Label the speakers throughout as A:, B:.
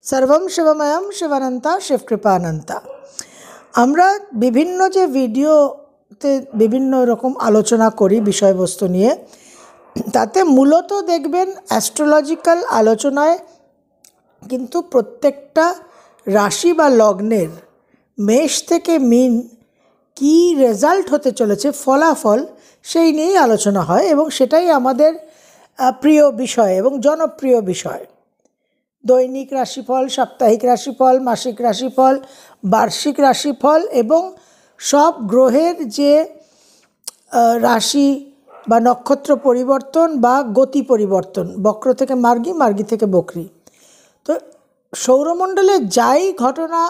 A: सर्वं शिवमयम शिवानंता शिवकृपानंता। আমরা বিভিন্ন যে ভিডিওতে বিভিন্ন রকম আলোচনা করি বিষয়বস্তু নিয়ে, তাতে মূলত দেখবেন অ্যাস্ট্রোলজিক্যাল আলোচনায় কিন্তু প্রত্যেকটা রাশি বা লগ্নের মেষ থেকে মীন কি রেজাল্ট হতে চলেছে, ফলাফল, সেই নিয়েই আলোচনা হয় এবং সেটাই আমাদের প্রিয় বিষয় এবং জনপ্রিয় বিষয়। দৈনিক রাশিফল, সাপ্তাহিক রাশিফল, মাসিক রাশিফল, বার্ষিক রাশিফল এবং সব গ্রহের যে রাশি বা নক্ষত্র পরিবর্তন বা গতি পরিবর্তন, বক্র থেকে মার্গী, মার্গী থেকে বক্রী। তো সৌরমণ্ডলে যাই ঘটনা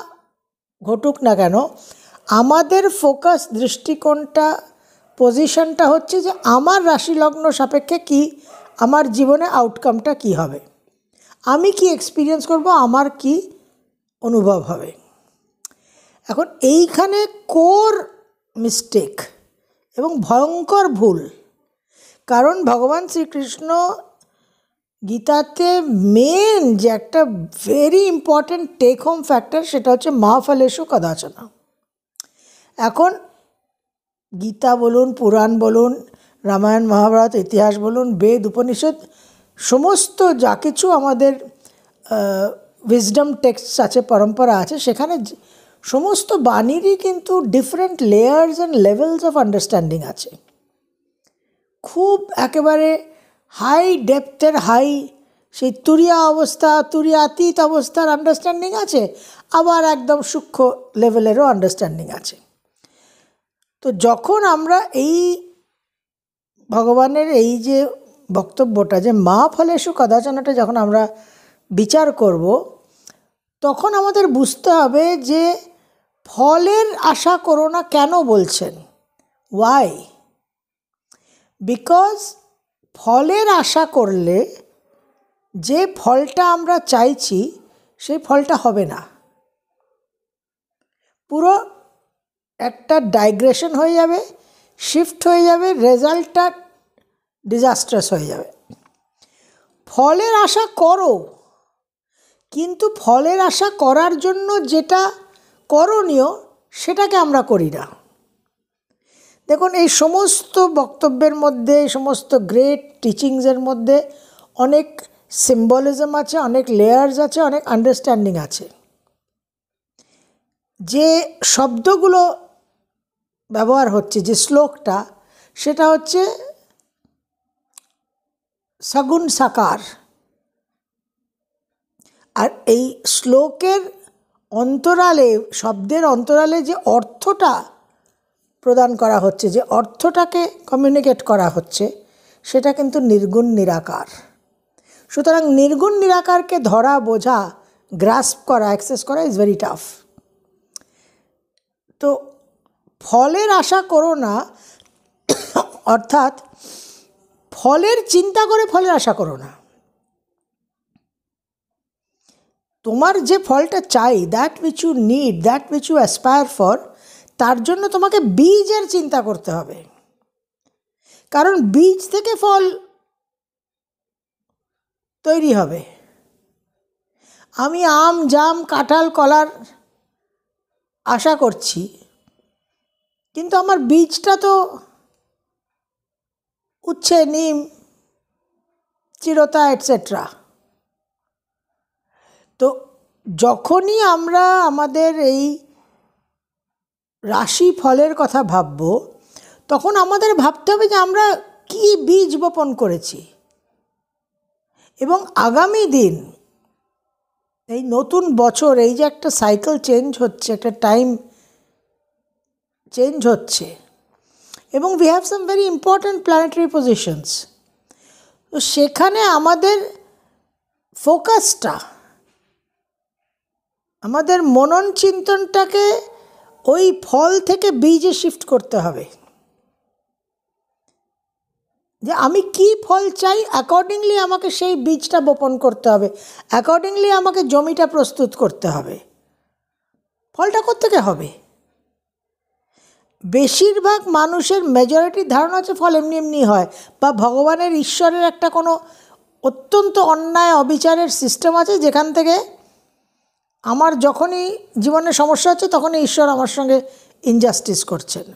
A: ঘটুক না কেন, আমাদের ফোকাস, দৃষ্টিকোণটা, পজিশনটা হচ্ছে যে আমার রাশি লগ্ন সাপেক্ষে কি আমার জীবনে আউটকামটা কি হবে, আমি কি এক্সপিরিয়েন্স করব, আমার কি অনুভব হবে। এখন এইখানে কোর মিস্টেক এবং ভয়ঙ্কর ভুল, কারণ ভগবান শ্রীকৃষ্ণ গীতাতে মেন যে একটা very important take home factor, সেটা হচ্ছে মা ফলেষু কদাচনা। এখন গীতা বলুন, পুরাণ বলুন, রামায়ণ মহাভারত ইতিহাস বলুন, বেদ উপনিষদ, সমস্ত যা কিছু আমাদের উইজডম টেক্সট আছে, পরম্পরা আছে, সেখানে সমস্ত বাণীরই কিন্তু different layers and levels of understanding আছে। খুব একেবারে হাই ডেপথের, হাই সেই তুরিয়া অবস্থা, তুরিয়াতীত অবস্থার আন্ডারস্ট্যান্ডিং আছে, আবার একদম সূক্ষ্ম লেভেলেরও আন্ডারস্ট্যান্ডিং আছে। তো যখন আমরা এই ভগবানের এই যে বক্তব্যটা, যে মা ফলেষু কদাচনাটা যখন আমরা বিচার করব, তখন আমাদের বুঝতে হবে যে ফলের আশা করো না কেন বলছেন। ওয়াই? বিকজ ফলের আশা করলে যে ফলটা আমরা চাইছি সেই ফলটা হবে না, পুরো একটা ডাইগ্রেশন হয়ে যাবে, শিফট হয়ে যাবে, রেজাল্টটা ডিজাস্ট্রাস হয়ে যাবে। ফলের আশা করো, কিন্তু ফলের আশা করার জন্য যেটা করণীয় সেটাকে আমরা করি না। দেখুন, এই সমস্ত বক্তব্যের মধ্যে, এই সমস্ত গ্রেট টিচিংসের মধ্যে অনেক সিম্বলিজম আছে, অনেক লেয়ার্স আছে, অনেক আন্ডারস্ট্যান্ডিং আছে। যে শব্দগুলো ব্যবহার হচ্ছে, যে শ্লোকটা, সেটা হচ্ছে সগুণ সাকার। আর এই শ্লোকের অন্তরালে, শব্দের অন্তরালে যে অর্থটা প্রদান করা হচ্ছে, যে অর্থটাকে কমিউনিকেট করা হচ্ছে, সেটা কিন্তু নির্গুণ নিরাকার। সুতরাং নির্গুণ নিরাকারকে ধরা, বোঝা, গ্রাস্প করা, অ্যাক্সেস করা ইজ ভেরি টাফ। তো ফলের আশা করো না, অর্থাৎ ফলের চিন্তা করে ফলের আশা করো না। তোমার যে ফলটা চাই, that which you need, that which you aspire for, তার জন্য তোমাকে বীজের চিন্তা করতে হবে। কারণ বীজ থেকে ফল তৈরি হবে। আমি আম, জাম, কাঁঠাল, কলার আশা করছি, কিন্তু আমার বীজটা তো উচ্ছে, নিম, চিরতা এটসেট্রা। তো যখনই আমরা আমাদের এই রাশি ফলের কথা ভাবব, তখন আমাদের ভাবতে হবে যে আমরা কি বীজ বপন করেছি, এবং আগামী দিন, এই নতুন বছর, এই যে একটা সাইকেল চেঞ্জ হচ্ছে, একটা টাইম চেঞ্জ হচ্ছে, এবং we have some very important planetary positions. তো সেখানে আমাদের ফোকাসটা, আমাদের মনন চিন্তনটাকে ওই ফল থেকে বীজে শিফট করতে হবে। যে আমি কি ফল চাই, অ্যাকর্ডিংলি আমাকে সেই বীজটা বপন করতে হবে, অ্যাকর্ডিংলি আমাকে জমিটা প্রস্তুত করতে হবে। ফলটা কোত্থেকে হবে? বেশিরভাগ মানুষের মেজরিটির ধারণা হচ্ছে ফল এমনি এমনি হয়, বা ভগবানের, ঈশ্বরের একটা কোনো অত্যন্ত অন্যায় অবিচারের সিস্টেম আছে, যেখান থেকে আমার যখনই জীবনে সমস্যা হচ্ছে তখনই ঈশ্বর আমার সঙ্গে ইনজাস্টিস করছেন।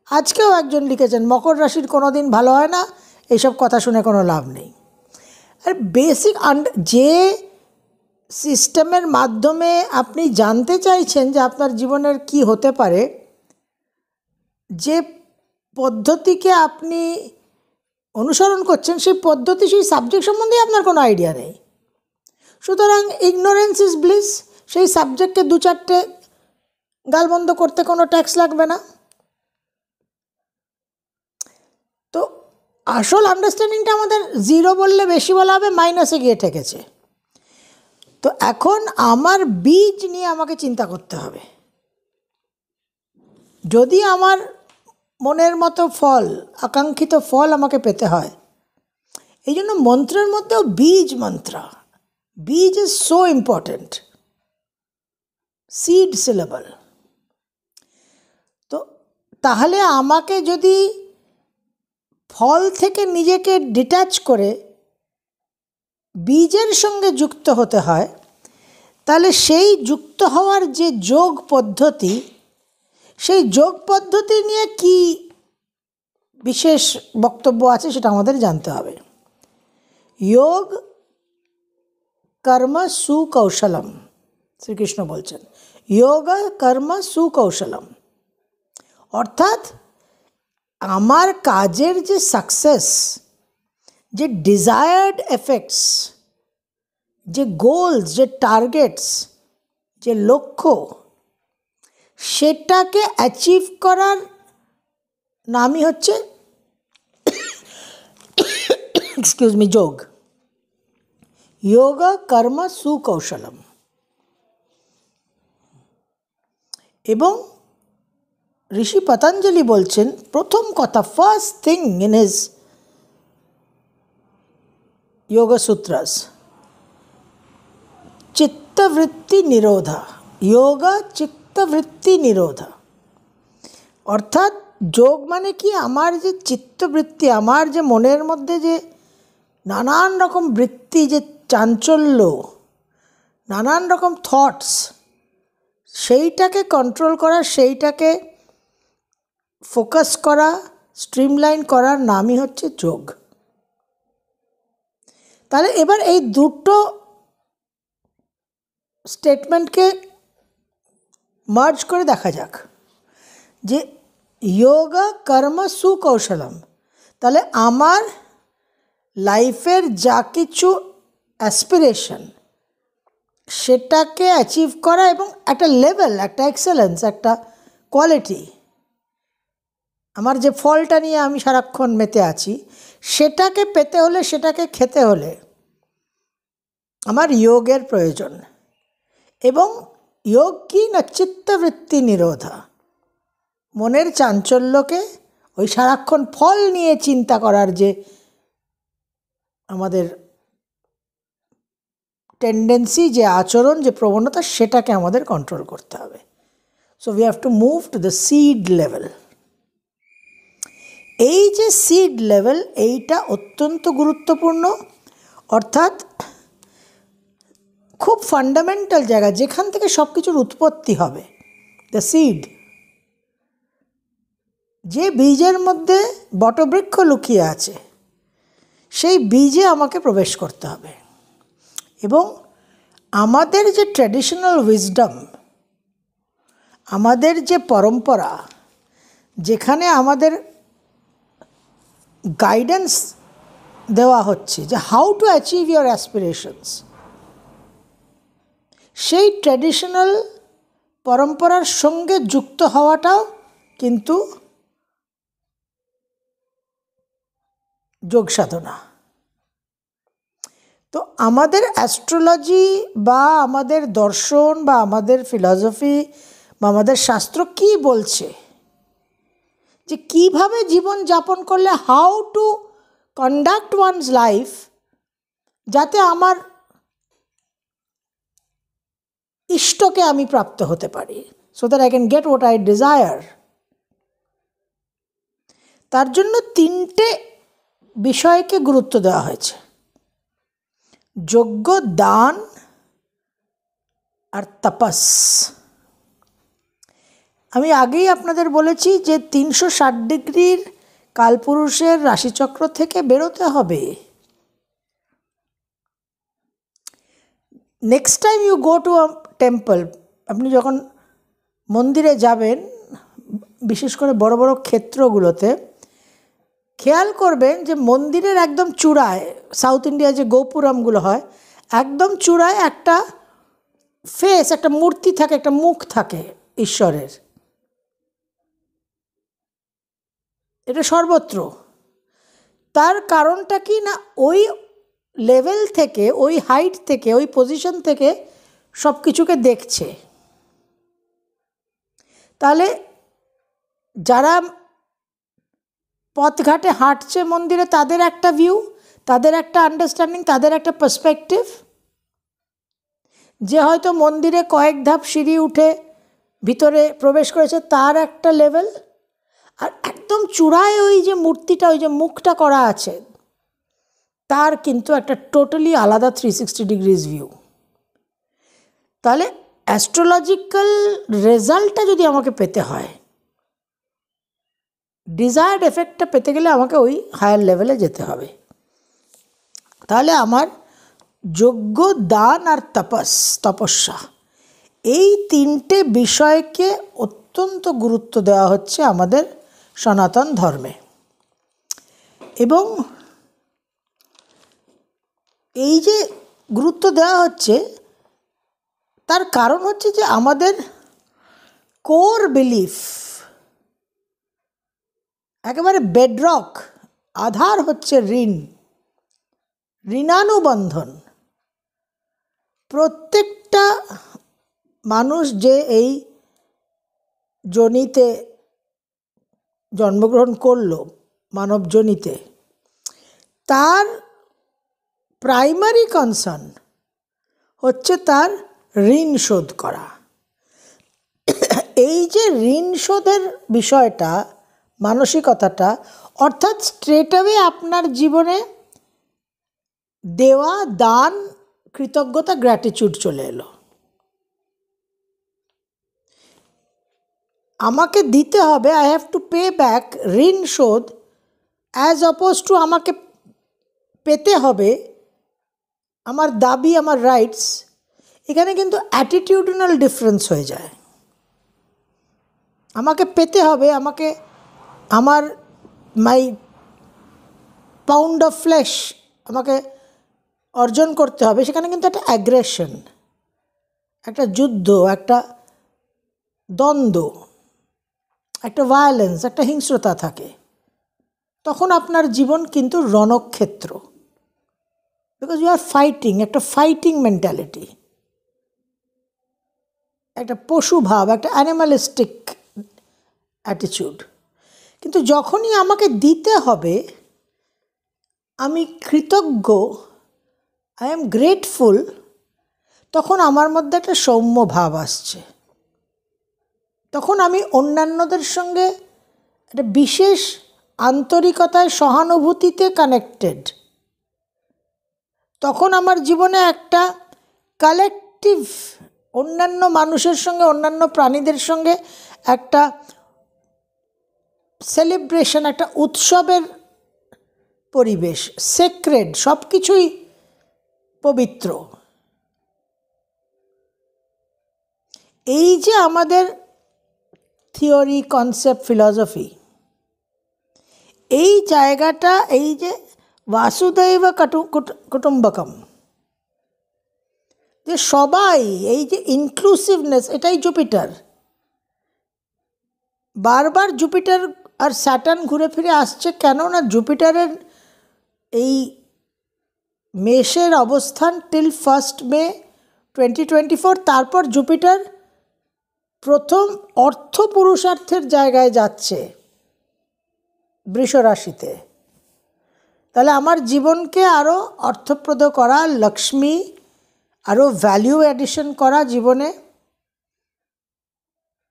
A: আজকেও একজন লিখেছেন, মকর রাশির কোনো দিন ভালো হয় না, এইসব কথা শুনে কোনো লাভ নেই। আর বেসিক যে সিস্টেমের মাধ্যমে আপনি জানতে চাইছেন যে আপনার জীবনের কি হতে পারে, যে পদ্ধতিকে আপনি অনুসরণ করছেন, সেই পদ্ধতি, সেই সাবজেক্ট সম্বন্ধে আপনার কোনো আইডিয়া নেই। সুতরাং ইগনোরেন্স ইজ ব্লিস। সেই সাবজেক্টকে 2-4টে গালবন্ধ করতে কোনো ট্যাক্স লাগবে না। তো আসল আন্ডারস্ট্যান্ডিংটা আমাদের 0 বললে বেশি বলা হবে, মাইনাসে গিয়ে ঠেকেছে। তো এখন আমার বীজ নিয়ে আমাকে চিন্তা করতে হবে। যদি আমার মনের মতো ফল, আকাঙ্ক্ষিত ফল আমাকে পেতে হয়, এই জন্য মন্ত্রের মধ্যেও বীজ মন্ত্র, বীজ is so important, seed syllable. তো তাহলে আমাকে যদি ফল থেকে নিজেকে ডিট্যাচ করে বীজের সঙ্গে যুক্ত হতে হয়, তাহলে সেই যুক্ত হওয়ার যে যোগ পদ্ধতি, সেই যোগ পদ্ধতি নিয়ে কি বিশেষ বক্তব্য আছে সেটা আমাদের জানতে হবে। যোগ কর্ম সুকৌশলম, শ্রীকৃষ্ণ বলছেন, যোগ কর্ম সুকৌশলম, অর্থাৎ আমার কাজের যে সাকসেস, যে ডিজায়ার্ড এফেক্টস, যে গোলস, যে টার্গেটস, যে লক্ষ্য, সেটাকে অ্যাচিভ করার নামই হচ্ছে যোগ। যোগ কর্ম সুকৌশলম। এবং ঋষি পতঞ্জলি বলছেন, প্রথম কথা, ফার্স্ট থিং ইন হিজ যোগ সূত্রাস, চিত্তবৃত্তি নিরোধা। যোগ চিত্তবৃত্তি নিরোধা, অর্থাৎ যোগ মানে কি, আমার যে চিত্তবৃত্তি, আমার যে মনের মধ্যে যে নানান রকম বৃত্তি, যে চাঞ্চল্য, নানান রকম থটস, সেইটাকে কন্ট্রোল করা, সেইটাকে ফোকাস করা, স্ট্রিমলাইন করার নামই হচ্ছে যোগ। তাহলে এবার এই দুটো স্টেটমেন্টকে মার্জ করে দেখা যাক যে যোগ কর্ম সুকৌশলম, তাহলে আমার লাইফের যা কিছু অ্যাসপিরেশন, সেটাকে অ্যাচিভ করা এবং একটা লেভেল, একটা এক্সেলেন্স, একটা কোয়ালিটি, আমার যে ফলটা নিয়ে আমি সারাক্ষণ মেতে আছি, সেটাকে পেতে হলে, সেটাকে খেতে হলে আমার যোগের প্রয়োজন। এবং যোগ কি না, চিত্তবৃত্তি নিরোধা, মনের চাঞ্চল্যকে, ওই সারাক্ষণ ফল নিয়ে চিন্তা করার যে আমাদের টেন্ডেন্সি, যে আচরণ, যে প্রবণতা, সেটাকে আমাদের কন্ট্রোল করতে হবে। So we have to move to the seed level. এই যে সিড লেভেল, এইটা অত্যন্ত গুরুত্বপূর্ণ, অর্থাৎ খুব ফান্ডামেন্টাল জায়গা, যেখান থেকে সব কিছুর উৎপত্তি হবে, দ্য সিড। যে বীজের মধ্যে বটবৃক্ষ লুকিয়ে আছে, সেই বীজে আমাকে প্রবেশ করতে হবে। এবং আমাদের যে ট্র্যাডিশনাল উইজডম, আমাদের যে পরম্পরা, যেখানে আমাদের গাইডেন্স দেওয়া হচ্ছে যে how to achieve your aspirations, সেই ট্র্যাডিশনাল পরম্পরার সঙ্গে যুক্ত হওয়াটাও কিন্তু যোগ সাধনা। তো আমাদের অ্যাস্ট্রোলজি বা আমাদের দর্শন বা আমাদের ফিলসফি বা আমাদের শাস্ত্র কি বলছে, যে কীভাবে জীবন যাপন করলে, how to conduct one's life, যাতে আমার ইষ্টকে আমি প্রাপ্ত হতে পারি, so that I can get what I desire. তার জন্য 3টে বিষয়কে গুরুত্ব দেওয়া হয়েছে: যজ্ঞ, দান আর তাপস। আমি আগেই আপনাদের বলেছি যে 360 ডিগ্রির কালপুরুষের রাশিচক্র থেকে বেরোতে হবে। Next time you go to a temple, আপনি যখন মন্দিরে যাবেন, বিশেষ করে বড় বড় ক্ষেত্রগুলোতে, খেয়াল করবেন যে মন্দিরের একদম চূড়ায়, সাউথ ইন্ডিয়ায় যে গোপুরমগুলো হয়, একদম চূড়ায় একটা ফেস, একটা মূর্তি থাকে, একটা মুখ থাকে ঈশ্বরের। এটা সর্বত্র। তার কারণটা কি না, ওই লেভেল থেকে, ওই হাইট থেকে, ওই পজিশন থেকে সব কিছুকে দেখছে। তাহলে যারা পথঘাটে হাঁটছে মন্দিরে, তাদের একটা ভিউ, তাদের একটা আন্ডারস্ট্যান্ডিং, তাদের একটা পার্সপেক্টিভ। যে হয়তো মন্দিরে কয়েক ধাপ সিঁড়ি উঠে ভিতরে প্রবেশ করেছে, তার একটা লেভেল। আর একদম চূড়ায় ওই যে মূর্তিটা, ওই যে মুখটা করা আছে, তার কিন্তু একটা টোটালি আলাদা 360 ডিগ্রিজ ভিউ। তাহলে অ্যাস্ট্রোলজিক্যাল রেজাল্টটা যদি আমাকে পেতে হয়, ডিজায়ার্ড এফেক্টটা পেতে গেলে আমাকে ওই হায়ার লেভেলে যেতে হবে। তাহলে আমার যজ্ঞ, দান আর তপস্যা, এই তিনটে বিষয়কে অত্যন্ত গুরুত্ব দেওয়া হচ্ছে আমাদের সনাতন ধর্মে। এবং এই যে গুরুত্ব দেওয়া হচ্ছে, তার কারণ হচ্ছে যে আমাদের কোর বিলিফ, একেবারে বেডরক, আধার হচ্ছে ঋণ, ঋণানুবন্ধন। প্রত্যেকটা মানুষ যে এই যোনিতে জন্মগ্রহণ করলো, মানব যোনিতে, তার প্রাইমারি কনসার্ন হচ্ছে তার ঋণ শোধ করা। এই যে ঋণ শোধের বিষয়টা, মানসিকতাটা, অর্থাৎ স্ট্রেটঅ্যাওয়ে আপনার জীবনে দেওয়া দান, কৃতজ্ঞতা, গ্র্যাটিটিউড চলে এলো। আমাকে দিতে হবে, I have to pay back, ঋণ শোধ, অ্যাজ অপোজ টু আমাকে পেতে হবে, আমার দাবি, আমার রাইটস। এখানে কিন্তু অ্যাটিটিউডনাল ডিফারেন্স হয়ে যায়। আমাকে পেতে হবে, আমাকে আমার মাই পাউন্ড অফ ফ্লেশ আমাকে অর্জন করতে হবে, সেখানে কিন্তু একটা অ্যাগ্রেশন, একটা যুদ্ধ, একটা দ্বন্দ্ব, একটা ভায়োলেন্স, একটা হিংস্রতা থাকে। তখন আপনার জীবন কিন্তু রণক্ষেত্র, বিকজ ইউ আর ফাইটিং, একটা ফাইটিং মেন্টালিটি, একটা পশু ভাব, একটা অ্যানিমালিস্টিক অ্যাটিটিউড। কিন্তু যখনই আমাকে দিতে হবে, আমি কৃতজ্ঞ, আই এম গ্রেটফুল, তখন আমার মধ্যে একটা সৌম্য ভাব আসছে। তখন আমি অন্যান্যদের সঙ্গে একটা বিশেষ আন্তরিকতায়, সহানুভূতিতে কানেক্টেড। তখন আমার জীবনে একটা কালেকটিভ, অন্যান্য মানুষের সঙ্গে, অন্যান্য প্রাণীদের সঙ্গে একটা সেলিব্রেশন, একটা উৎসবের পরিবেশ, সেক্রেড, সব কিছুই পবিত্র। এই যে আমাদের থিওরি, কনসেপ্ট, ফিলসফি, এই জায়গাটা, এই যে বাসুদৈব কুটুম্বকম, যে সবাই, এই যে ইনক্লুসিভনেস, এটাই জুপিটার। বারবার জুপিটার আর স্যাটার্ন ঘুরে ফিরে আসছে কেন না, জুপিটারের এই মেষের অবস্থান টিল 1 মে 2024, তারপর জুপিটার প্রথম অর্থ পুরুষার্থের জায়গায় যাচ্ছে বৃষ রাশিতে। তাহলে আমার জীবনকে আরও অর্থপ্রদ করা, লক্ষ্মী আরও ভ্যালিউ অ্যাডিশন করা জীবনে,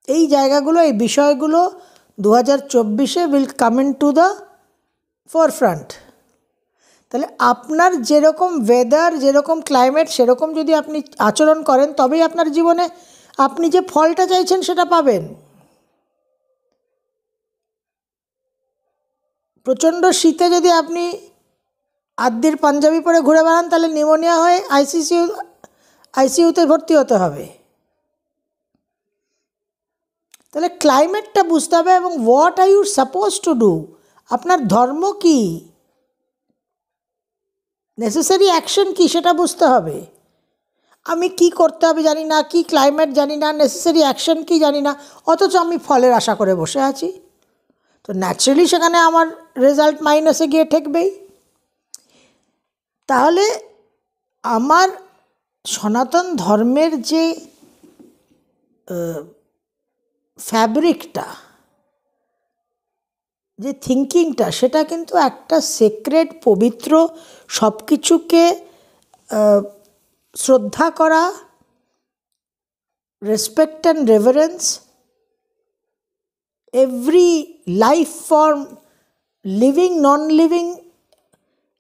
A: এই জায়গাগুলো, এই বিষয়গুলো 2024 will come in to the forefront. তাহলে আপনার যেরকম ওয়েদার, যেরকম ক্লাইমেট, সেরকম যদি আপনি আচরণ করেন তবেই আপনার জীবনে আপনি যে ফলটা চাইছেন সেটা পাবেন। প্রচণ্ড শীতে যদি আপনি আদ্যির পাঞ্জাবি পরে ঘুরে বেড়ান তাহলে নিউমোনিয়া হয়ে আইসিইউতে ভর্তি হতে হবে। তাহলে ক্লাইমেটটা বুঝতে হবে এবং what are you suppose to do, আপনার ধর্ম কী, নেসেসারি অ্যাকশন কী সেটা বুঝতে হবে। আমি কি করতে হবে জানি না, কি ক্লাইমেট জানি না, নেসেসারি অ্যাকশন কি জানি না, অথচ আমি ফলের আশা করে বসে আছি, তো ন্যাচারালি সেখানে আমার রেজাল্ট মাইনাসে গিয়ে ঠেকবেই। তাহলে আমার সনাতন ধর্মের যে ফ্যাব্রিকটা, যে থিঙ্কিংটা, সেটা কিন্তু একটা সেক্রেড, পবিত্র, সব কিছুকে শ্রদ্ধা করা, respect and reverence every life form, living, non living,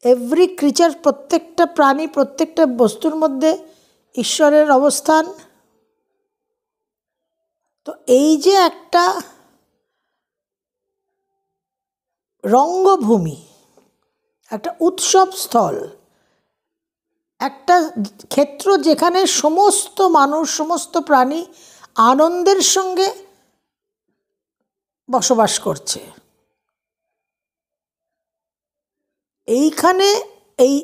A: every creature, প্রত্যেকটা প্রাণী, প্রত্যেকটা বস্তুর মধ্যে ঈশ্বরের অবস্থান। তো এই যে একটা রঙ্গভূমি, একটা উৎসব স্থল, একটা ক্ষেত্র যেখানে সমস্ত মানুষ, সমস্ত প্রাণী আনন্দের সঙ্গে বসবাস করছে, এইখানে এই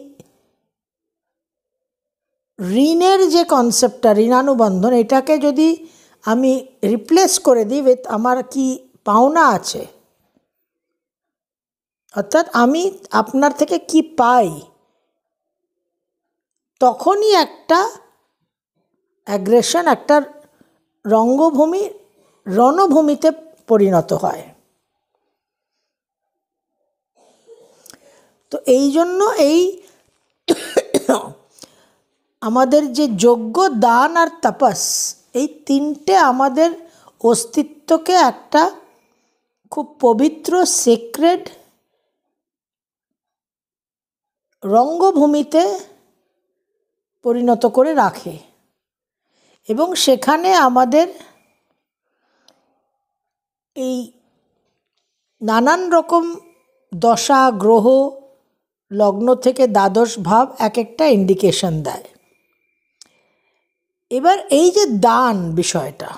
A: ঋণের যে কনসেপ্টটা, ঋণানুবন্ধন, এটাকে যদি আমি রিপ্লেস করে দিই উইথ আমার কি পাওনা আছে, অর্থাৎ আমি আপনার থেকে কি পাই, তখনই একটা অ্যাগ্রেশন, একটা রঙ্গভূমি রণভূমিতে পরিণত হয়। তো এই জন্য এই আমাদের যে যজ্ঞ, দান আর তপস, এই তিনটে আমাদের অস্তিত্বকে একটা খুব পবিত্র, সেক্রেড রঙ্গভূমিতে পরিণত করে রাখে এবং সেখানে আমাদের এই নানান রকম দশা, গ্রহ, লগ্ন থেকে দ্বাদশ ভাব এক একটা ইন্ডিকেশন দেয়। এবার এই যে দান বিষয়টা,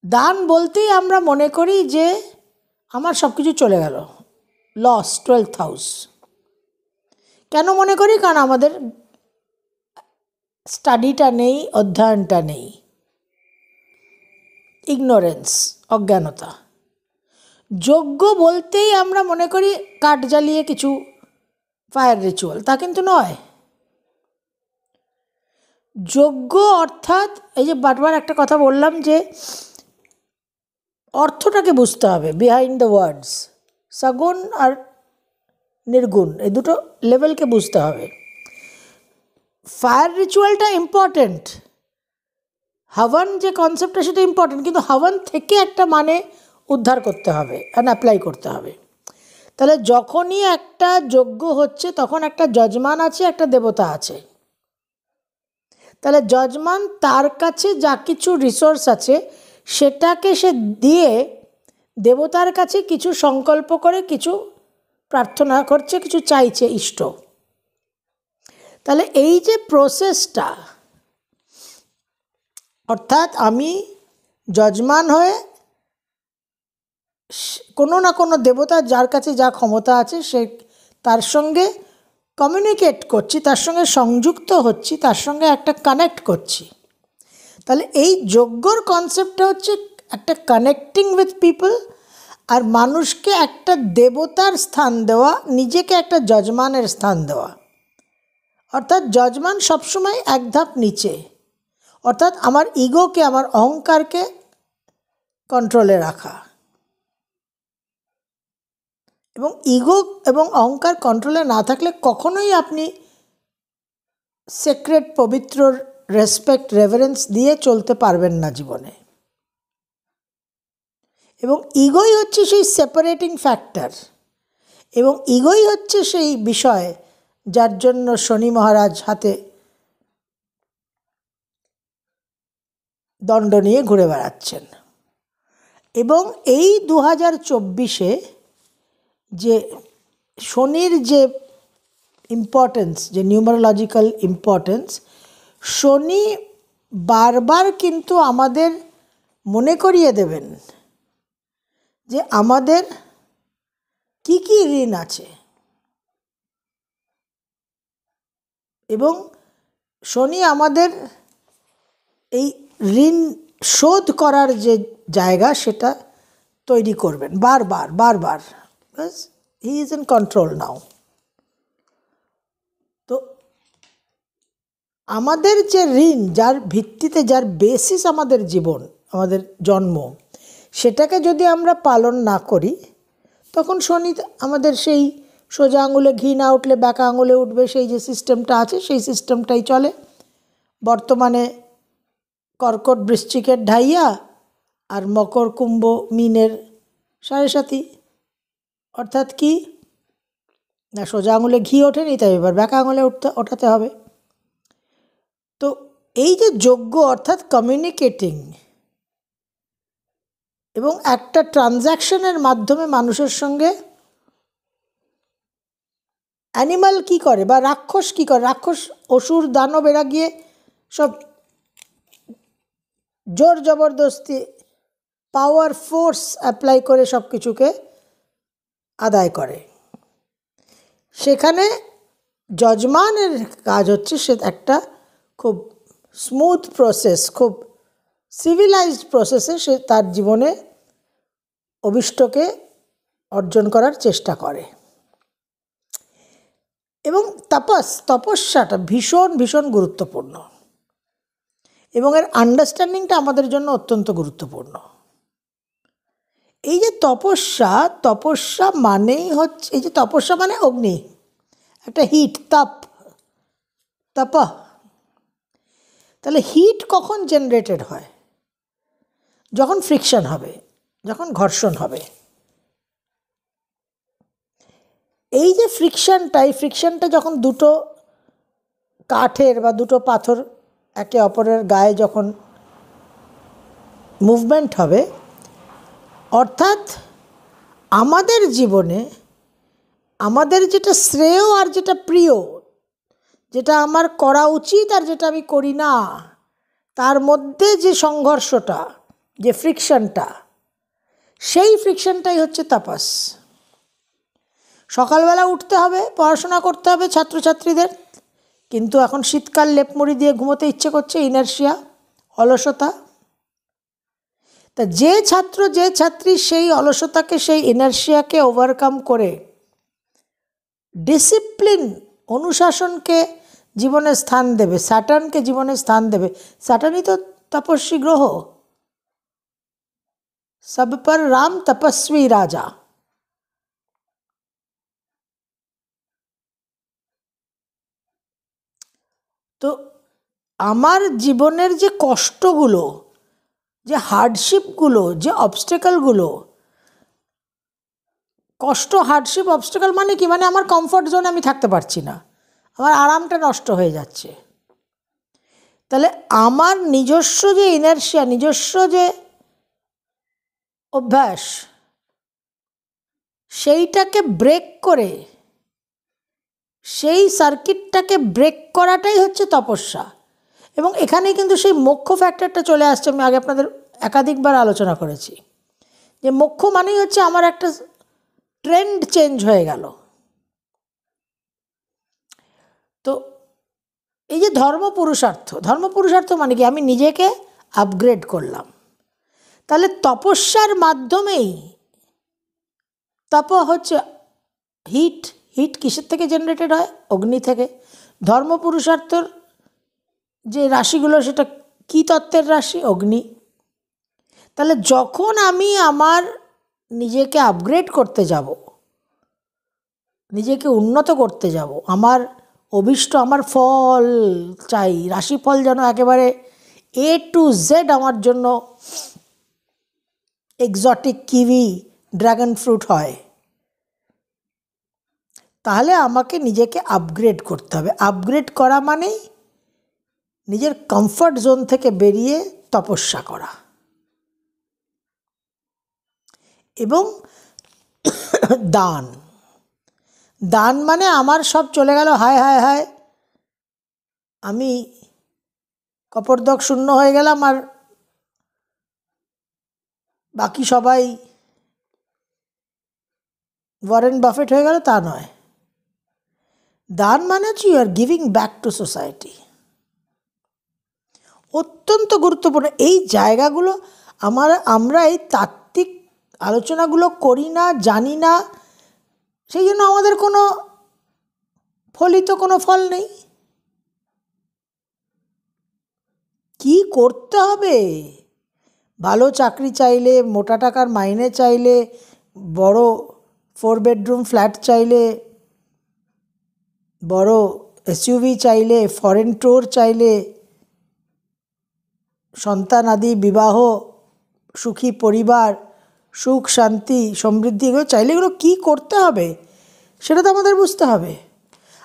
A: দান বলতেই আমরা মনে করি যে আমার সব কিছু চলে গেল, লস, 12th হাউস। কেন মনে করি? কারণ আমাদের স্টাডিটা নেই, অধ্যয়নটা নেই, ইগনোরেন্স, অজ্ঞানতা। যজ্ঞ বলতেই আমরা মনে করি কাঠ জ্বালিয়ে কিছু ফায়ার রিচুয়াল, তা কিন্তু নয়। যজ্ঞ অর্থাৎ এই যে বারবার একটা কথা বললাম যে অর্থটাকে বুঝতে হবে, বিহাইন্ড দ্য ওয়ার্ডস, সগুণ আর নির্গুণ, এই দুটো লেভেলকে বুঝতে হবে। ফায়ার রিচুয়ালটা ইম্পর্টেন্ট, হাওয়ান যে কনসেপ্টটা সেটা ইম্পর্টেন্ট, কিন্তু হাওয়ান থেকে একটা মানে উদ্ধার করতে হবে অ্যান্ড অ্যাপ্লাই করতে হবে। তাহলে যখনই একটা যজ্ঞ হচ্ছে তখন একটা যজমান আছে, একটা দেবতা আছে। তাহলে যজমান তার কাছে যা কিছু রিসোর্স আছে সেটাকে সে দিয়ে দেবতার কাছে কিছু সংকল্প করে, কিছু প্রার্থনা করছে, কিছু চাইছে ইষ্ট। তাহলে এই যে প্রসেসটা, অর্থাৎ আমি যজমান হয়ে কোনো না কোনো দেবতা, যার কাছে যা ক্ষমতা আছে, সে তার সঙ্গে কমিউনিকেট করছি, তার সঙ্গে সংযুক্ত হচ্ছি, তার সঙ্গে একটা কানেক্ট করছি। তাহলে এই যজ্ঞর কনসেপ্টটা হচ্ছে একটা কানেক্টিং উইথ পিপল, আর মানুষকে একটা দেবতার স্থান দেওয়া, নিজেকে একটা যজমানের স্থান দেওয়া। অর্থাৎ যজমান সবসময় এক ধাপ নিচে, অর্থাৎ আমার ইগোকে, আমার অহংকারকে কন্ট্রোলে রাখা। এবং ইগো এবং অহংকার কন্ট্রোলে না থাকলে কখনোই আপনি সেক্রেট, পবিত্র, রেসপেক্ট, রেভারেন্স দিয়ে চলতে পারবেন না জীবনে। এবং ইগোই হচ্ছে সেই সেপারেটিং ফ্যাক্টর। এবং ইগোই হচ্ছে সেই বিষয় যার জন্য শনি মহারাজ হাতে দণ্ড নিয়ে ঘুরে বেড়াচ্ছেন। এবং এই 2024-এ যে শনির যে ইম্পর্টেন্স, যে নিউমারোলজিক্যাল ইম্পর্টেন্স, শনি বারবার কিন্তু আমাদের মনে করিয়ে দেবেন যে আমাদের কি কি ঋণ আছে, এবং শনি আমাদের এই ঋণ শোধ করার যে জায়গা সেটা তৈরি করবেন বারবার বারবার। হি ইজ ইন কন্ট্রোল নাও। তো আমাদের যে ঋণ, যার ভিত্তিতে, যার বেসিস আমাদের জীবন, আমাদের জন্ম, সেটাকে যদি আমরা পালন না করি, তখন শনি আমাদের সেই সোজা আঙুলে ঘি না উঠলে বাঁকা আঙুলে উঠবে সেই যে সিস্টেমটা আছে, সেই সিস্টেমটাই চলে। বর্তমানে কর্কট বৃশ্চিকের ঢাইয়া আর মকর কুম্ভ মিনের সাড়ে সাথী। অর্থাৎ কি না, সোজা আঙুলে ঘি ওঠেনি, তাই এবার বাঁকা আঙুলে ওঠাতে হবে। তো এই যে যোগ্য, অর্থাৎ কমিউনিকেটিং এবং একটা ট্রানজ্যাকশনের মাধ্যমে মানুষের সঙ্গে অ্যানিমাল কি করে বা রাক্ষস কি করে, রাক্ষস অসুর দানব এরা গিয়ে সব জোর জবরদস্তি পাওয়ার ফোর্স অ্যাপ্লাই করে সব কিছুকে আদায় করে। সেখানে যজমানের কাজ হচ্ছে সে একটা খুব স্মুথ প্রসেস, খুব সিভিলাইজড প্রসেসে সে তার জীবনে অভিষ্টকে অর্জন করার চেষ্টা করে। এবং তপস্যাটা ভীষণ ভীষণ গুরুত্বপূর্ণ, এবং এর আন্ডারস্ট্যান্ডিংটা আমাদের জন্য অত্যন্ত গুরুত্বপূর্ণ। এই যে তপস্যা মানেই হচ্ছে, এই যে তপস্যা মানে অগ্নি, একটা হিট, তপ। তাহলে হিট কখন জেনারেটেড হয়? যখন ফ্রিকশন হবে, যখন ঘর্ষণ হবে। এই যে ফ্রিকশনটা যখন দুটো কাঠের বা দুটো পাথর একে অপরের গায়ে যখন মুভমেন্ট হবে, অর্থাৎ আমাদের জীবনে আমাদের যেটা শ্রেয় আর যেটা প্রিয়, যেটা আমার করা উচিত আর যেটা আমি করি না, তার মধ্যে যে সংঘর্ষটা, যে ফ্রিকশনটা, সেই ফ্রিকশনটাই হচ্ছে তাপস। সকালবেলা উঠতে হবে, পড়াশোনা করতে হবে ছাত্রছাত্রীদের, কিন্তু এখন শীতকাল লেপমুড়ি দিয়ে ঘুমোতে ইচ্ছে করছে, ইনার্শিয়া, অলসতা। তা যে ছাত্রী সেই অলসতাকে, সেই ইনার্শিয়াকে ওভারকাম করে ডিসিপ্লিন, অনুশাসনকে জীবনে স্থান দেবে, স্যাটার্নকে জীবনে স্থান দেবে। স্যাটার্নই তো তপস্বী গ্রহ, সব পর রাম তপস্বী রাজা। তো আমার জীবনের যে কষ্টগুলো, যে হার্ডশিপগুলো, যে অবস্টেকলগুলো, হার্ডশিপ, অবস্টেকল মানে কি, মানে আমার কমফর্ট জোনে আমি থাকতে পারছি না, আমার আরামটা নষ্ট হয়ে যাচ্ছে। তাহলে আমার নিজস্ব যে ইনার্শিয়া, নিজস্ব যে অভ্যাস, সেইটাকে ব্রেক করে, সেই সার্কিটটাকে ব্রেক করাটাই হচ্ছে তপস্যা। এবং এখানে কিন্তু সেই মোক্ষ ফ্যাক্টরটা চলে আসছে। আমি আগে আপনাদের একাধিকবার আলোচনা করেছি যে মোক্ষ মানেই হচ্ছে আমার একটা ট্রেন্ড চেঞ্জ হয়ে গেল। তো এই যে ধর্ম পুরুষার্থ মানে কি, আমি নিজেকে আপগ্রেড করলাম। তাহলে তপস্যার মাধ্যমেই, তপ হচ্ছে হিট কিসের থেকে জেনারেটেড হয়? অগ্নি থেকে। ধর্ম পুরুষার্থর যে রাশিগুলো, সেটা কি তত্ত্বের রাশি? অগ্নি। তাহলে যখন আমি আমার নিজেকে আপগ্রেড করতে যাব, নিজেকে উন্নত করতে যাব, আমার অভিষ্ট, আমার ফল চাই, রাশিফল যেন একেবারে A to Z আমার জন্য এক্সোটিক কিউই, ড্রাগন ফ্রুট হয়, তাহলে আমাকে নিজেকে আপগ্রেড করতে হবে। আপগ্রেড করা মানেই নিজের কমফর্ট জোন থেকে বেরিয়ে তপস্যা করা। এবং দান, দান মানে আমার সব চলে গেল, হায় হায় হায়, আমি কপর্দক শূন্য হয়ে গেলাম আর বাকি সবাই ওয়ারেন বাফেট হয়ে গেল, তা নয়। দান মানে হচ্ছে you are giving back to society. অত্যন্ত গুরুত্বপূর্ণ এই জায়গাগুলো। আমরা এই তাত্ত্বিক আলোচনাগুলো করি না, জানি না, সেই জন্য আমাদের কোনো ফলিত কোনো ফল নেই। কি করতে হবে? ভালো চাকরি চাইলে, মোটা টাকার মাইনে চাইলে, বড় 4 বেডরুম ফ্ল্যাট চাইলে, বড় এসইউভি চাইলে, ফরেন ট্যুর চাইলে, সন্তানাদি, বিবাহ, সুখী পরিবার, সুখ শান্তি সমৃদ্ধি, এগুলো চাইলে এগুলো কী করতে হবে সেটা তো আমাদের বুঝতে হবে।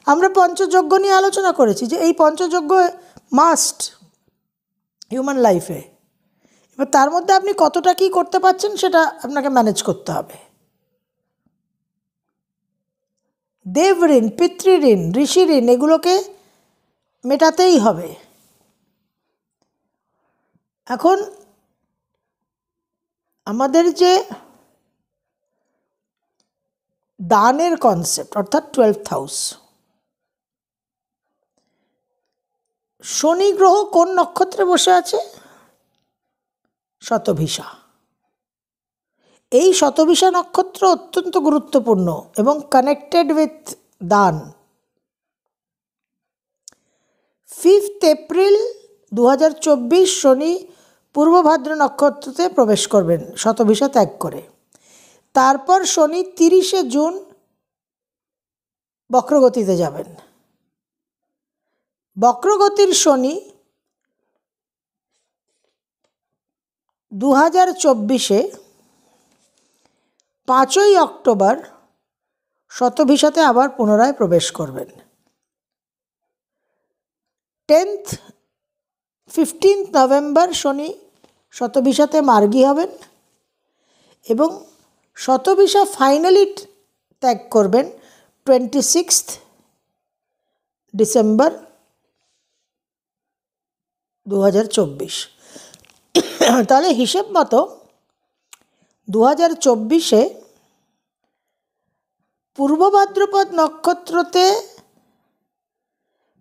A: আমরা পঞ্চযজ্ঞ নিয়ে আলোচনা করেছি যে এই পঞ্চযজ্ঞ মাস্ট হিউম্যান লাইফে। এবার তার মধ্যে আপনি কতটা কী করতে পারছেন সেটা আপনাকে ম্যানেজ করতে হবে। দেবঋণ, পিতৃঋণ, ঋষিঋণ এগুলোকে মেটাতেই হবে। এখন আমাদের যে দানের কনসেপ্ট, অর্থাৎ 12th হাউস, শনি গ্রহ কোন নক্ষত্রে বসে আছে? শতভিষা। এই শতভিষা নক্ষত্র অত্যন্ত গুরুত্বপূর্ণ এবং কানেক্টেড উইথ দান। 5th এপ্রিল 2024 শনি পূর্ব ভাদ্র নক্ষত্রতে প্রবেশ করবেন শতভিষা ত্যাগ করে। তারপর শনি 30শে জুন বক্রগতিতে যাবেন। বক্রগতির শনি 2024-এ 5ই অক্টোবর শতভিষাতে আবার পুনরায় প্রবেশ করবেন। 15th নভেম্বর শনি শতভিষাতে মার্গী হবেন এবং শতভিষা ফাইনালি ত্যাগ করবেন 26th ডিসেম্বর 2024। তাহলে হিসেব মতো 2024-এ পূর্ব ভাদ্রপদ নক্ষত্রতে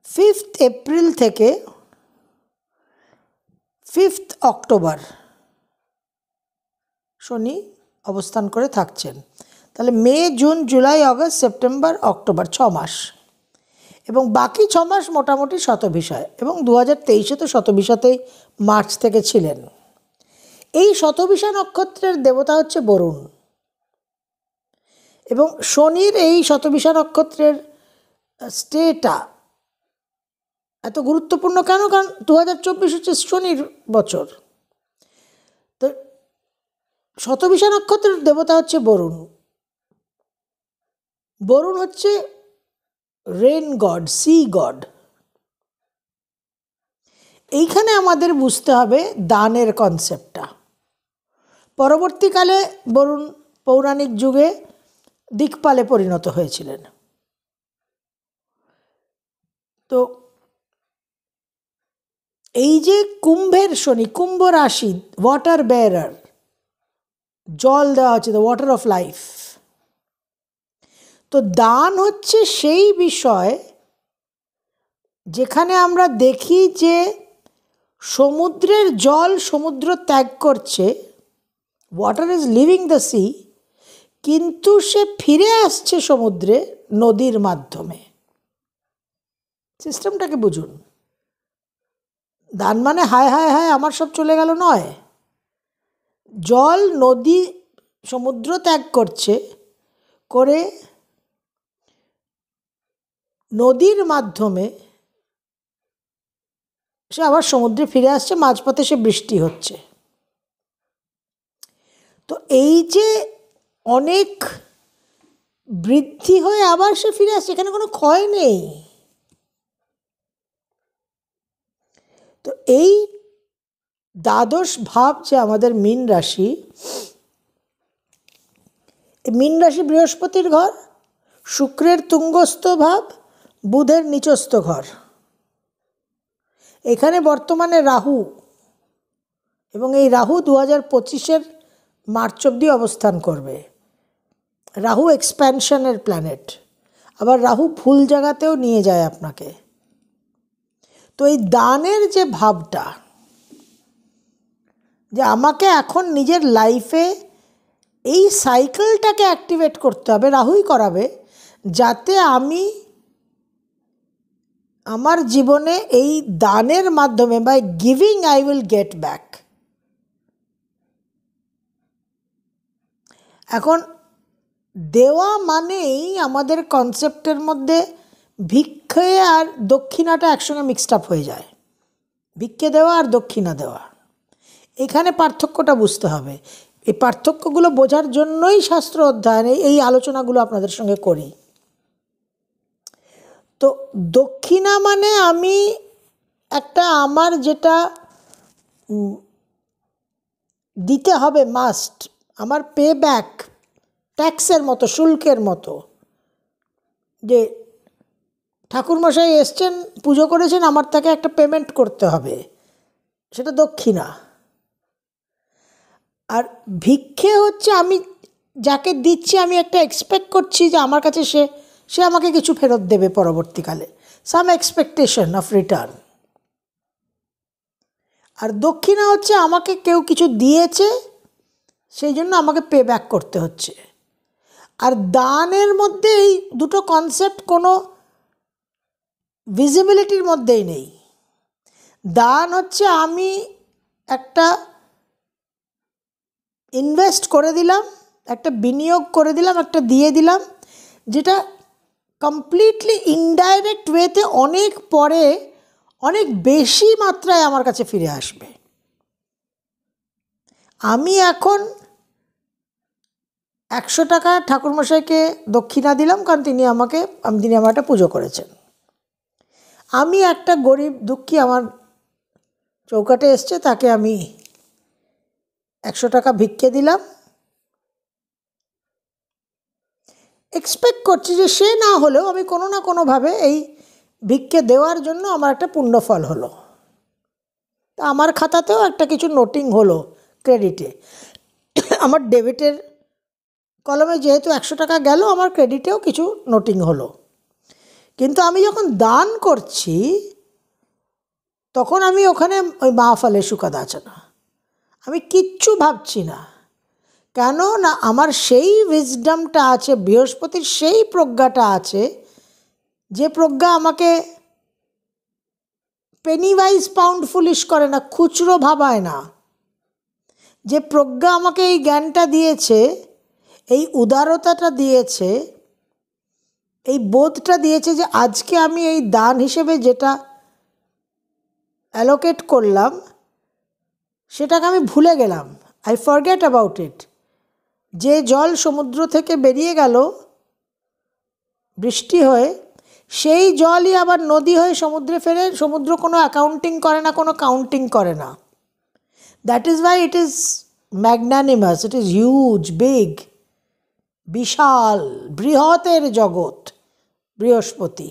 A: 5th এপ্রিল থেকে 5th অক্টোবর শনি অবস্থান করে থাকছেন। তাহলে May, June, July, August, September, October 6 মাস, এবং বাকি 6 মাস মোটামুটি শতভিষায়। এবং 2023-এ তো শতভিষাতেই মার্চ থেকে ছিলেন। এই শতভিষা নক্ষত্রের দেবতা হচ্ছে বরুণ। এবং শনির এই শতভিষা নক্ষত্রের স্টেটা এত গুরুত্বপূর্ণ কেন? কারণ 2024 হচ্ছে শনির বছর। তো শতভিষা নক্ষত্রের দেবতা হচ্ছে বরুণ। বরুণ হচ্ছে রেন গড, সি গড। এইখানে আমাদের বুঝতে হবে দানের কনসেপ্টটা। পরবর্তীকালে বরুণ পৌরাণিক যুগে দিকপালে পরিণত হয়েছিলেন। তো এই যে কুম্ভের শনি, কুম্ভ রাশি, ওয়াটার বেয়ারার, জল দেওয়া হচ্ছে, দ্য ওয়াটার অফ লাইফ। তো দান হচ্ছে সেই বিষয় যেখানে আমরা দেখি যে সমুদ্রের জল সমুদ্র ত্যাগ করছে, water is living the sea, কিন্তু সে ফিরে আসছে সমুদ্রে নদীর মাধ্যমে। সিস্টেমটাকে বুঝুন। দান মানে হায় হায় হায় আমার সব চলে গেল নয়। জল নদী সমুদ্র ত্যাগ করছে, করে নদীর মাধ্যমে সে আবার সমুদ্রে ফিরে আসছে, মাঝপথে সে বৃষ্টি হচ্ছে। তো এই যে অনেক বৃদ্ধি হয়ে আবার সে ফিরে আসছে, এখানে কোনো ক্ষয় নেই। তো এই দ্বাদশ ভাব যে আমাদের মীন রাশি, মীন রাশি বৃহস্পতির ঘর, শুক্রের তুঙ্গস্থ ভাব, বুধের নিচস্থ ঘর। এখানে বর্তমানে রাহু, এবং এই রাহু 2025 মার্চ অবধি অবস্থান করবে। রাহু এক্সপ্যানশনের প্ল্যানেট, আবার রাহু ভুল জায়গাতেও নিয়ে যায় আপনাকে। তো এই দানের যে ভাবটা, যে আমাকে এখন নিজের লাইফে এই সাইকেলটাকে অ্যাক্টিভেট করতে হবে, রাহুই করাবে, যাতে আমি আমার জীবনে এই দানের মাধ্যমে, by giving I will get back. এখন দেওয়া মানেই আমাদের কনসেপ্টের মধ্যে ভিক্ষে আর দক্ষিণাটা একসঙ্গে মিক্সড আপ হয়ে যায়। ভিক্ষে দেওয়া আর দক্ষিণা দেওয়া, এখানে পার্থক্যটা বুঝতে হবে। এই পার্থক্যগুলো বোঝার জন্যই শাস্ত্র অধ্যয়নে এই আলোচনাগুলো আপনাদের সঙ্গে করি। তো দক্ষিণা মানে আমি একটা আমার যেটা দিতে হবে মাস্ট, আমার পে ব্যাক, ট্যাক্সের মতো, শুল্কের মতো, যে ঠাকুরমশাই এসছেন, পুজো করেছেন, আমার তাকে একটা পেমেন্ট করতে হবে, সেটা দক্ষিণা। আর ভিক্ষে হচ্ছে আমি যাকে দিচ্ছি, আমি একটা এক্সপেক্ট করছি যে আমার কাছে সে আমাকে কিছু ফেরত দেবে পরবর্তীকালে, সাম এক্সপেকটেশন অফ রিটার্ন। আর দক্ষিণা হচ্ছে আমাকে কেউ কিছু দিয়েছে, সেই জন্য আমাকে পে ব্যাক করতে হচ্ছে। আর দানের মধ্যে এই দুটো কনসেপ্ট কোনো ভিজিবিলিটির মধ্যেই নেই। দান হচ্ছে আমি একটা ইনভেস্ট করে দিলাম, একটা বিনিয়োগ করে দিলাম, একটা দিয়ে দিলাম, যেটা কমপ্লিটলি ইনডাইরেক্ট ওয়েতে অনেক পরে অনেক বেশি মাত্রায় আমার কাছে ফিরে আসবে। আমি এখন 100 টাকা ঠাকুরমশাইকে দক্ষিণা দিলাম, কারণ তিনি আমার একটা পুজো করেছেন। আমি একটা গরিব দুঃখী আমার চৌকাটে এসছে, তাকে আমি 100 টাকা ভিক্ষে দিলাম, এক্সপেক্ট করছি যে সে না হলেও আমি কোনো না কোনোভাবে এই ভিক্ষে দেওয়ার জন্য আমার একটা পুণ্যফল হলো, তা আমার খাতাতেও একটা কিছু নোটিং হলো ক্রেডিটে। আমার ডেবিটের কলমে যেহেতু 100 টাকা গেল, আমার ক্রেডিটেও কিছু নোটিং হলো। কিন্তু আমি যখন দান করছি, তখন আমি ওখানে ওই মাহফলে সুকাদা আছে না, আমি কিচ্ছু ভাবছি না। কেন না, আমার সেই উইজডমটা আছে, বৃহস্পতির সেই প্রজ্ঞাটা আছে, যে প্রজ্ঞা আমাকে পেনি ওয়াইজ পাউন্ড ফুলিশ করে না, খুচরো ভাবায় না। যে প্রজ্ঞা আমাকে এই জ্ঞানটা দিয়েছে, এই উদারতাটা দিয়েছে, এই বোধটা দিয়েছে, যে আজকে আমি এই দান হিসেবে যেটা অ্যালোকেট করলাম, সেটাকে আমি ভুলে গেলাম, আই ফরগেট অ্যাবাউট ইট। যে জল সমুদ্র থেকে বেরিয়ে গেল বৃষ্টি হয়ে, সেই জলই আবার নদী হয়ে সমুদ্রে ফেরে। সমুদ্র কোনো অ্যাকাউন্টিং করে না, কোনো কাউন্টিং করে না। That is why it is magnanimous, it is huge, big, বিশাল, বৃহতের জগৎ বৃহস্পতি।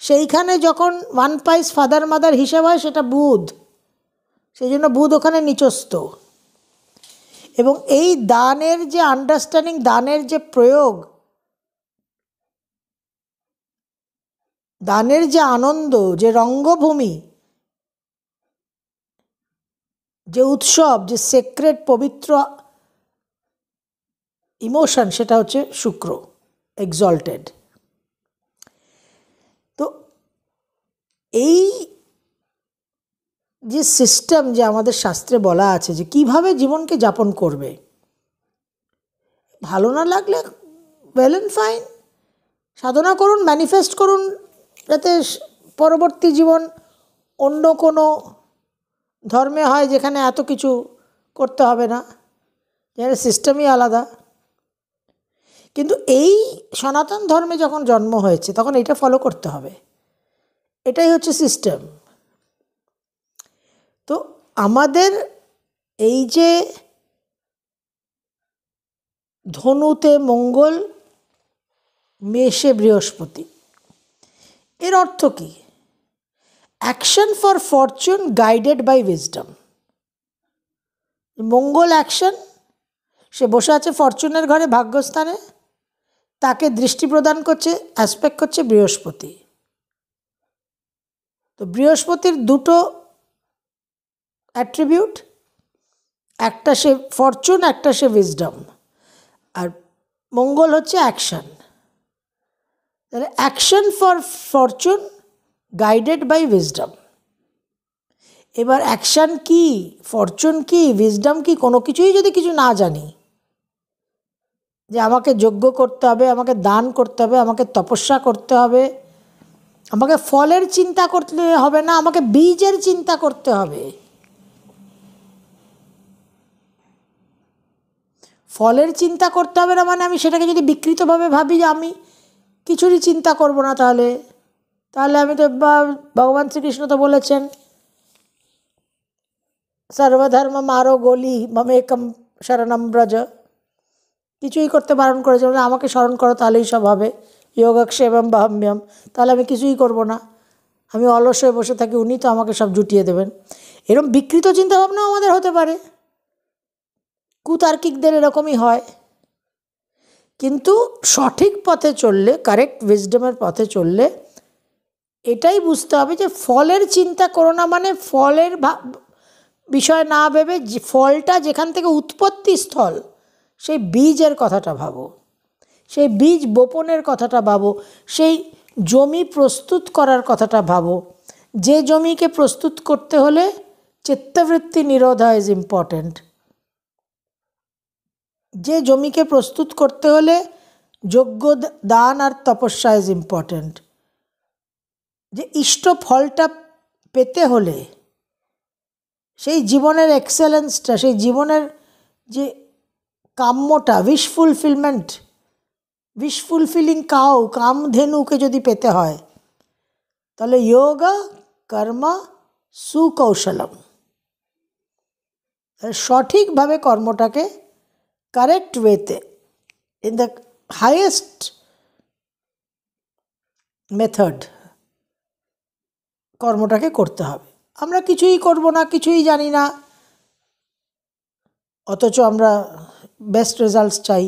A: সেইখানে যখন ওয়ান পাইস ফাদার মাদার হিসেব হয়, সেটা বুধ, সেই জন্য বুধ ওখানে নিচস্থ। এবং এই দানের যে আন্ডারস্ট্যান্ডিং, দানের যে প্রয়োগ, দানের যে আনন্দ, যে রঙ্গভূমি, যে উৎসব, যে সেক্রেট পবিত্র ইমোশন, সেটা হচ্ছে শুক্র এক্সল্টেড। তো এই যে সিস্টেম, যে আমাদের শাস্ত্রে বলা আছে যে কিভাবে জীবনকে যাপন করবে, ভালো না লাগলে ওয়েল অ্যান্ড ফাইন, সাধনা করুন, ম্যানিফেস্ট করুন, যাতে পরবর্তী জীবন অন্য কোনো ধর্মে হয় যেখানে এত কিছু করতে হবে না, যেখানে সিস্টেমই আলাদা। কিন্তু এই সনাতন ধর্মে যখন জন্ম হয়েছে তখন এটা ফলো করতে হবে, এটাই হচ্ছে সিস্টেম। তো আমাদের এই যে ধনুতে মঙ্গল, মেষে বৃহস্পতি, এর অর্থ কী? Action for fortune guided by wisdom. মঙ্গল অ্যাকশন, সে বসে আছে ফরচুনের ঘরে, ভাগ্যস্থানে, তাকে দৃষ্টি প্রদান করছে, অ্যাসপেক্ট করছে বৃহস্পতি। তো বৃহস্পতির দুটো অ্যাট্রিবিউট, একটা সে ফরচুন, একটা সে উইজডম, আর মঙ্গল হচ্ছে অ্যাকশন। তাহলে action for fortune guided by wisdom. এবার অ্যাকশান কি, ফরচুন কি, উইজডম কি, কোনো কিছুই যদি কিছু না জানি, যে আমাকে যজ্ঞ করতে হবে, আমাকে দান করতে হবে, আমাকে তপস্যা করতে হবে, আমাকে ফলের চিন্তা করতে হবে না, আমাকে বীজের চিন্তা করতে হবে। ফলের চিন্তা করতে হবে না মানে আমি সেটাকে যদি বিকৃতভাবে ভাবি যে আমি কিছুরই চিন্তা করব না, তাহলে আমি তো, ভগবান শ্রীকৃষ্ণ তো বলেছেন সর্বধর্ম মারো গলি মমেকম শরণম ব্রজ, কিছুই করতে বারণ করেছে, মানে আমাকে স্মরণ করো তাহলেই সব হবে, যোগক্ষেমম বাহম্যম, তাহলে আমি কিছুই করব না, আমি অলস হয়ে বসে থাকি, উনি তো আমাকে সব জুটিয়ে দেবেন। এরকম বিকৃত চিন্তাভাবনাও আমাদের হতে পারে, কুতার্কিকদের এরকমই হয়। কিন্তু সঠিক পথে চললে, কারেক্ট উইজডমের পথে চললে এটাই বুঝতে হবে যে ফলের চিন্তা করো না মানে ফলের বিষয় না ভেবে ফলটা যেখান থেকে উৎপত্তি স্থল, সেই বীজের কথাটা ভাবো, সেই বীজ বপনের কথাটা ভাবো, সেই জমি প্রস্তুত করার কথাটা ভাবো। যে জমিকে প্রস্তুত করতে হলে চিত্তবৃত্তি নিরোধা ইজ ইম্পর্ট্যান্ট, যে জমিকে প্রস্তুত করতে হলে যজ্ঞ দান আর তপস্যা ইজ ইম্পর্ট্যান্ট, যে ইষ্ট ফলটা পেতে হলে সেই জীবনের এক্সেলেন্সটা, সেই জীবনের যে কাম্যটা, wish fulfilment, wish fulfilling cow, কামধেনুকে যদি পেতে হয় তাহলে যোগ কর্ম সুকৌশলম, সঠিকভাবে কর্মটাকে কারেক্ট ওয়েতে, ইন দ্য হাইয়েস্ট মেথড কর্মটাকে করতে হবে। আমরা কিছুই করব না, কিছুই জানি না, অথচ আমরা বেস্ট রেজাল্টস চাই,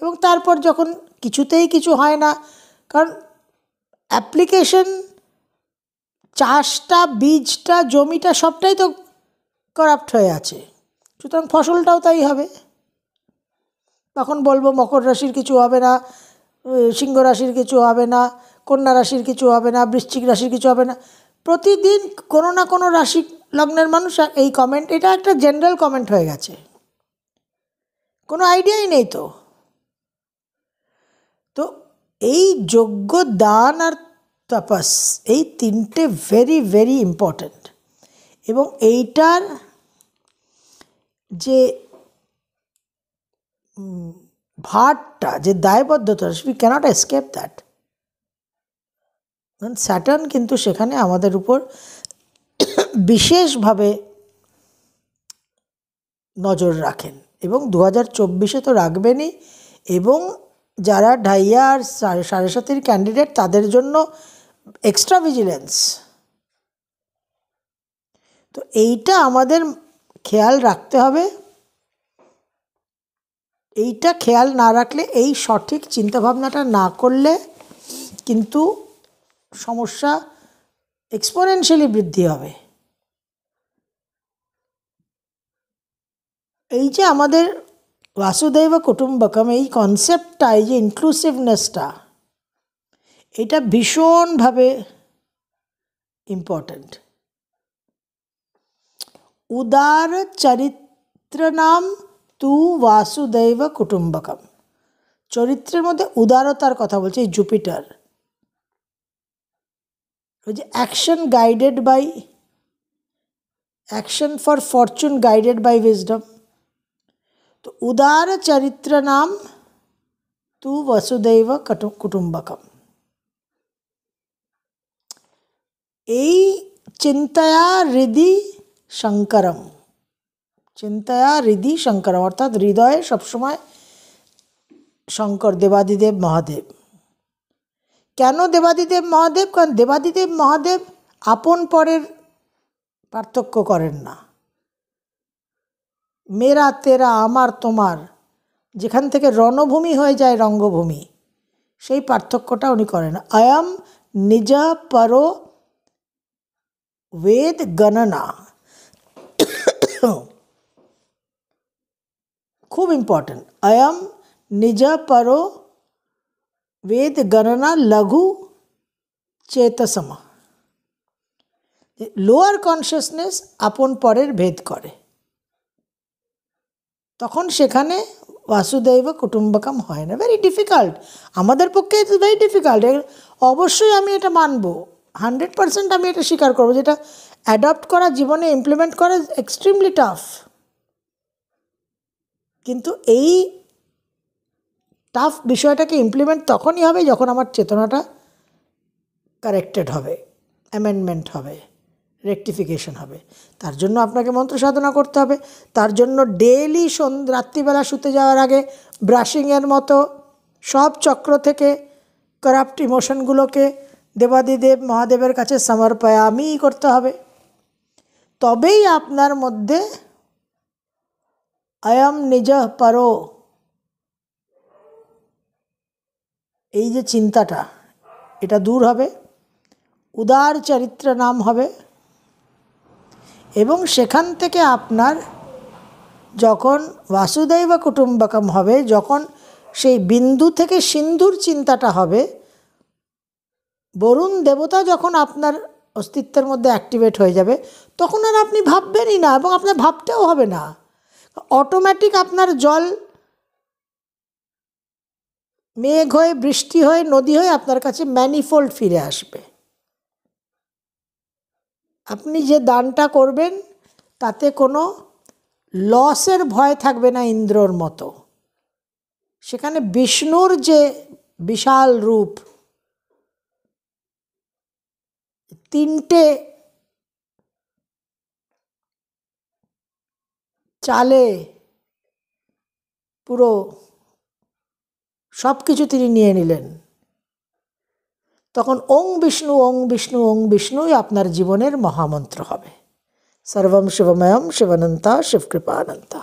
A: এবং তারপর যখন কিছুতেই কিছু হয় না, কারণ অ্যাপ্লিকেশন, চাষটা, বীজটা, জমিটা সবটাই তো করাপ্ট হয়ে আছে, সুতরাং ফসলটাও তাই হবে। তখন বলবো মকর রাশির কিছু হবে না, সিংহ রাশির কিছু হবে না, কন্যা রাশির কিছু হবে না, বৃশ্চিক রাশির কিছু হবে না। প্রতিদিন কোনো না কোনো রাশি লগ্নের মানুষ এই কমেন্ট, এটা একটা জেনারেল কমেন্ট হয়ে গেছে, কোনো আইডিয়াই নেই। তো এই যজ্ঞ দান আর তপস, এই তিনটে ভেরি ভেরি ইম্পর্ট্যান্ট, এবং এইটার যে ভারটা, যে দায়বদ্ধতা, we can't escape that. Saturn কিন্তু সেখানে আমাদের উপর বিশেষভাবে নজর রাখেন, এবং 2024 তো রাখবেনই, এবং যারা ঢাইয়া আর সাড়ে সাতির ক্যান্ডিডেট তাদের জন্য এক্সট্রা ভিজিলেন্স। তো এইটা আমাদের খেয়াল রাখতে হবে, এইটা খেয়াল না রাখলে, এই সঠিক চিন্তাভাবনাটা না করলে কিন্তু সমস্যা এক্সপোনেনশিয়ালি বৃদ্ধি হবে। এই যে আমাদের বাসুদৈব কুটুম্বকম, এই কনসেপ্টটা, এই যে ইনক্লুসিভনেসটা, এটা ভীষণভাবে ইম্পর্ট্যান্ট। উদার চরিত্র নাম তু বাসুদৈব কুটুম্বকম, চরিত্রের মধ্যে উদারতার কথা বলছে এই জুপিটার। ওই যে action guided by, action for fortune guided by wisdom. তো উদার চরিত্র নাম তু বসুদৈব কুটুম্বকম। এই চিন্তয়া হৃদি শঙ্করম, চিন্তয়া হৃদি শঙ্করম অর্থাৎ হৃদয়ে সবসময় শঙ্কর, দেবাদিদেব মহাদেব। কেন দেবাদিদেব মহাদেব? কারণ দেবাদিদেব মহাদেব আপন পরের পার্থক্য করেন না। মেরা তেরা, আমার তোমার, যেখান থেকে রণভূমি হয়ে যায় রঙ্গভূমি, সেই পার্থক্যটা উনি করেন। অয়ম নিজ পরো বেদ গণনা, খুব ইম্পর্টেন্ট। অয়ম নিজ পরো বেদ গণনা লঘু চেতসম। লোয়ার কনসিয়াসনেস আপন পরের ভেদ করে, তখন সেখানে বাসুদৈব কুটুম্বকম হয় না। ভেরি ডিফিকাল্ট, আমাদের পক্ষে ইটস ভেরি ডিফিকাল্ট। অবশ্যই আমি এটা মানব, 100% আমি এটা স্বীকার করবো, যেটা অ্যাডপ্ট করা, জীবনে ইমপ্লিমেন্ট করা এক্সট্রিমলি টাফ। কিন্তু এই টাফ বিষয়টাকে ইমপ্লিমেন্ট তখনই হবে যখন আমার চেতনাটা কারেক্টেড হবে, অ্যামেন্ডমেন্ট হবে, রেকটিফিকেশন হবে। তার জন্য আপনাকে মন্ত্র সাধনা করতে হবে। তার জন্য ডেইলি রাত্রিবেলা শুতে যাওয়ার আগে ব্রাশিংয়ের মতো সব চক্র থেকে করাপ্ট ইমোশনগুলোকে দেবাদিদেব মহাদেবের কাছে সমর্পয়ামি করতে হবে। তবেই আপনার মধ্যে অয়ম নিজ পরো, এই যে চিন্তাটা, এটা দূর হবে, উদার চরিত্র নাম হবে। এবং সেখান থেকে আপনার যখন বাসুদৈব কুটুম্বকম হবে, যখন সেই বিন্দু থেকে সিন্ধুর চিন্তাটা হবে, বরুণ দেবতা যখন আপনার অস্তিত্বের মধ্যে অ্যাক্টিভেট হয়ে যাবে, তখন আর আপনি ভাববেনই না, এবং আপনার ভাবতেও হবে না। অটোমেটিক আপনার জল মেঘ হয়ে, বৃষ্টি হয়ে, নদী হয়ে আপনার কাছে ম্যানিফোল্ড ফিরে আসবে। আপনি যে দানটা করবেন তাতে কোনো লসের ভয় থাকবে না ইন্দ্রর মতো। সেখানে বিষ্ণুর যে বিশাল রূপ, 3টে চালে পুরো সব কিছু তিনি নিয়ে নিলেন, তখন ওং বিষ্ণু ওং বিষ্ণু ওং বিষ্ণুই আপনার জীবনের মহামন্ত্র হবে। সর্বম শিবময়ম শিবানন্তা শিবকৃপানন্তা।